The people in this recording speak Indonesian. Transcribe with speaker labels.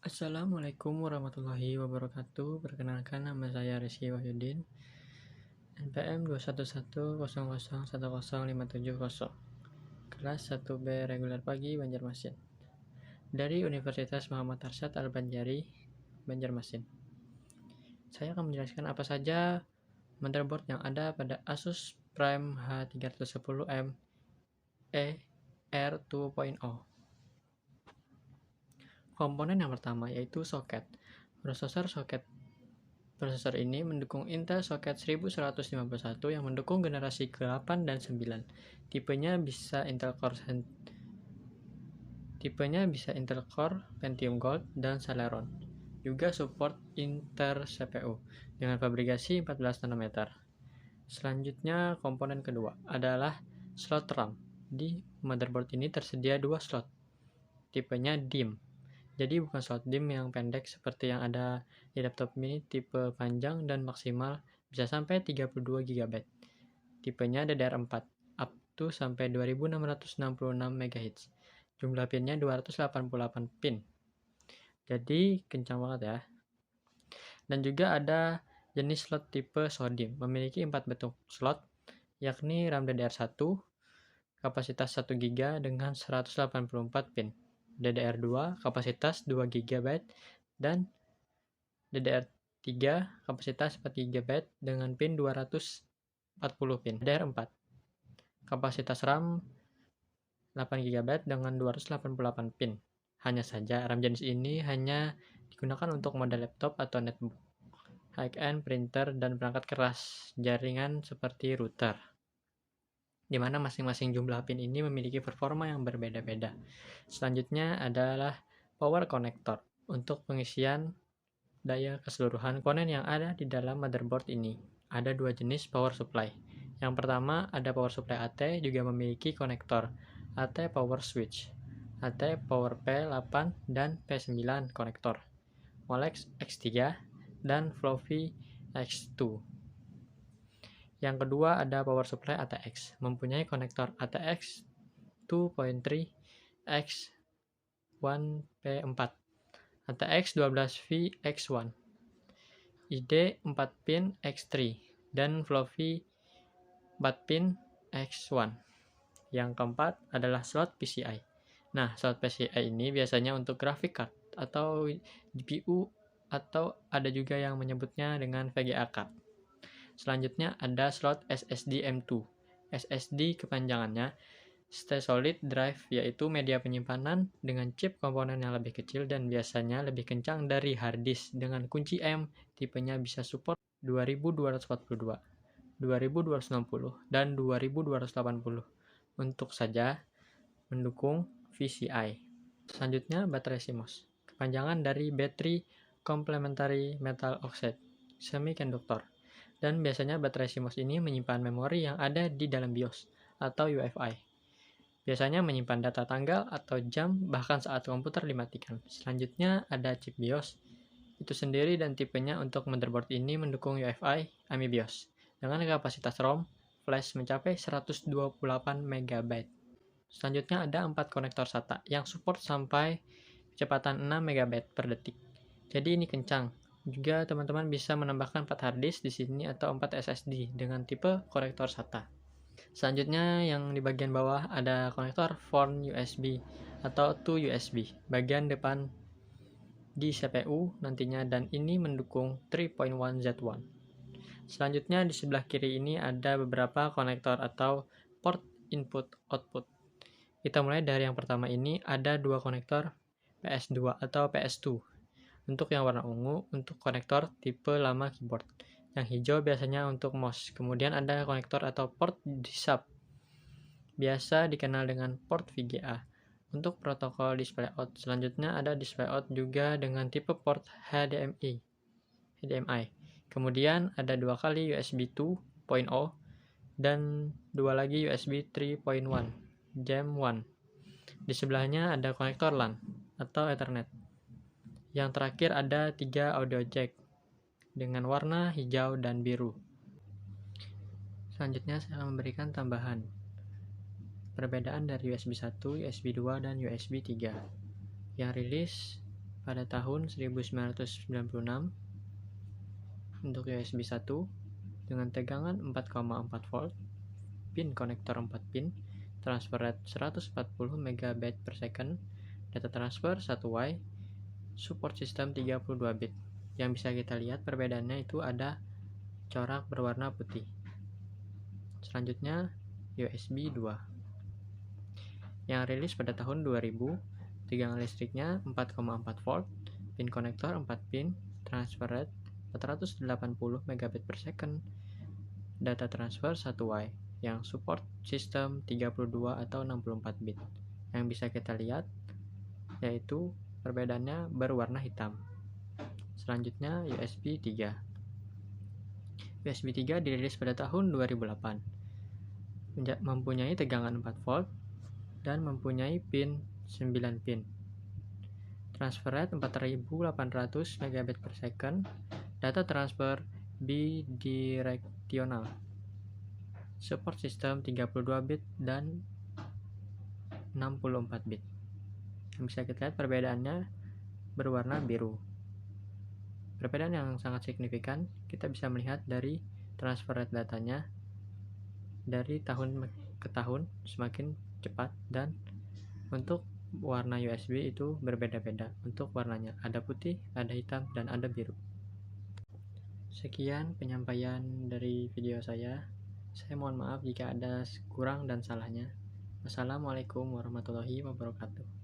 Speaker 1: Assalamualaikum warahmatullahi wabarakatuh. Perkenalkan, nama saya Rizky Wahyudin, NPM 2110010010570, kelas 1B reguler pagi Banjarmasin, dari Universitas Muhammad Arsyad Al-Banjari, Banjarmasin. Saya akan menjelaskan apa saja motherboard yang ada pada Asus Prime H310M ER2.0. Komponen yang pertama yaitu soket. Prosesor ini mendukung Intel Socket 1151 yang mendukung generasi ke-8 dan 9. Tipenya bisa Intel Core, Pentium Gold, dan Celeron. Juga support Inter CPU dengan fabrikasi 14 nanometer. Selanjutnya, komponen kedua adalah slot RAM. Di motherboard ini tersedia 2 slot. Tipenya DIMM. Jadi bukan slot DIMM yang pendek seperti yang ada di laptop mini, tipe panjang dan maksimal bisa sampai 32 GB. Tipenya DDR4, up to sampai 2666 MHz. Jumlah pinnya 288 pin. Jadi kencang banget ya. Dan juga ada jenis slot tipe SODIMM, memiliki 4 bentuk slot, yakni RAM DDR1, kapasitas 1 GB dengan 184 pin. DDR2 kapasitas 2 GB dan DDR3 kapasitas 4 GB dengan pin 240 pin. DDR4 kapasitas RAM 8 GB dengan 288 pin. Hanya saja RAM jenis ini hanya digunakan untuk model laptop atau netbook, high-end printer, dan perangkat keras jaringan seperti router, di mana masing-masing jumlah pin ini memiliki performa yang berbeda-beda. Selanjutnya adalah power connector untuk pengisian daya keseluruhan komponen yang ada di dalam motherboard ini. Ada 2 jenis power supply. Yang pertama ada power supply AT, juga memiliki konektor AT power switch, AT power P8 dan P9 konektor, Molex X3 dan Floppy X2. Yang kedua ada power supply ATX, mempunyai konektor ATX 2.3 X1P4, ATX 12V X1, ID 4 pin X3, dan Floppy 4 pin X1. Yang keempat adalah slot PCI. Nah, slot PCI ini biasanya untuk graphic card atau GPU, atau ada juga yang menyebutnya dengan VGA card. Selanjutnya ada slot SSD M2. SSD kepanjangannya Stay Solid Drive, yaitu media penyimpanan dengan chip komponen yang lebih kecil dan biasanya lebih kencang dari hard disk dengan kunci M. Tipenya bisa support 2242, 2260, dan 2280 untuk saja mendukung PCI. Selanjutnya baterai CMOS, kepanjangan dari Battery Complementary Metal Oxide Semiconductor, dan biasanya baterai CMOS ini menyimpan memori yang ada di dalam BIOS atau UEFI. Biasanya menyimpan data tanggal atau jam bahkan saat komputer dimatikan. Selanjutnya ada chip BIOS itu sendiri, dan tipenya untuk motherboard ini mendukung UEFI AMI BIOS dengan kapasitas ROM flash mencapai 128 MB. Selanjutnya ada 4 konektor SATA yang support sampai kecepatan 6 MB per detik. Jadi ini kencang. Juga teman-teman bisa menambahkan 4 hard disk di sini atau 4 SSD dengan tipe konektor SATA. Selanjutnya yang di bagian bawah ada konektor phone USB atau 2 USB bagian depan di CPU nantinya, dan ini mendukung 3.1 Z1. Selanjutnya di sebelah kiri ini ada beberapa konektor atau port input output. Kita mulai dari yang pertama ini, ada 2 konektor PS2 atau PS2. Untuk yang warna ungu untuk konektor tipe lama keyboard. Yang hijau biasanya untuk mouse. Kemudian ada konektor atau port DISAP, biasa dikenal dengan port VGA, untuk protokol DisplayOut. Selanjutnya ada DisplayOut juga dengan tipe port HDMI. Kemudian ada 2 kali USB 2.0 dan 2 lagi USB 3.1 Jam 1. Di sebelahnya ada konektor LAN atau Ethernet. Yang terakhir ada 3 audio jack dengan warna hijau dan biru. Selanjutnya saya akan memberikan tambahan perbedaan dari USB 1, USB 2, dan USB 3. Yang rilis pada tahun 1996 untuk USB 1 dengan tegangan 4,4 volt, pin konektor 4 pin, transfer rate 140 MB per second, data transfer 1Y, support sistem 32 bit. Yang bisa kita lihat perbedaannya itu ada corak berwarna putih. Selanjutnya USB 2 yang rilis pada tahun 2000, tegangan listriknya 4,4 volt, pin konektor 4 pin, transfer rate 480 MB per second, data transfer 1Y yang support sistem 32 atau 64 bit. Yang bisa kita lihat yaitu perbedaannya berwarna hitam. Selanjutnya USB 3. USB 3 dirilis pada tahun 2008. Mempunyai tegangan 4 volt dan mempunyai pin 9 pin. Transfer rate 4800 MB per second, data transfer bidireksional, support sistem 32 bit dan 64 bit. Yang bisa kita lihat perbedaannya berwarna biru. Perbedaan yang sangat signifikan kita bisa melihat dari transfer rate datanya dari tahun ke tahun semakin cepat, dan untuk warna USB itu berbeda-beda. Untuk warnanya ada putih, ada hitam, dan ada biru. Sekian penyampaian dari video saya. Saya mohon maaf jika ada kurang dan salahnya. Wassalamualaikum warahmatullahi wabarakatuh.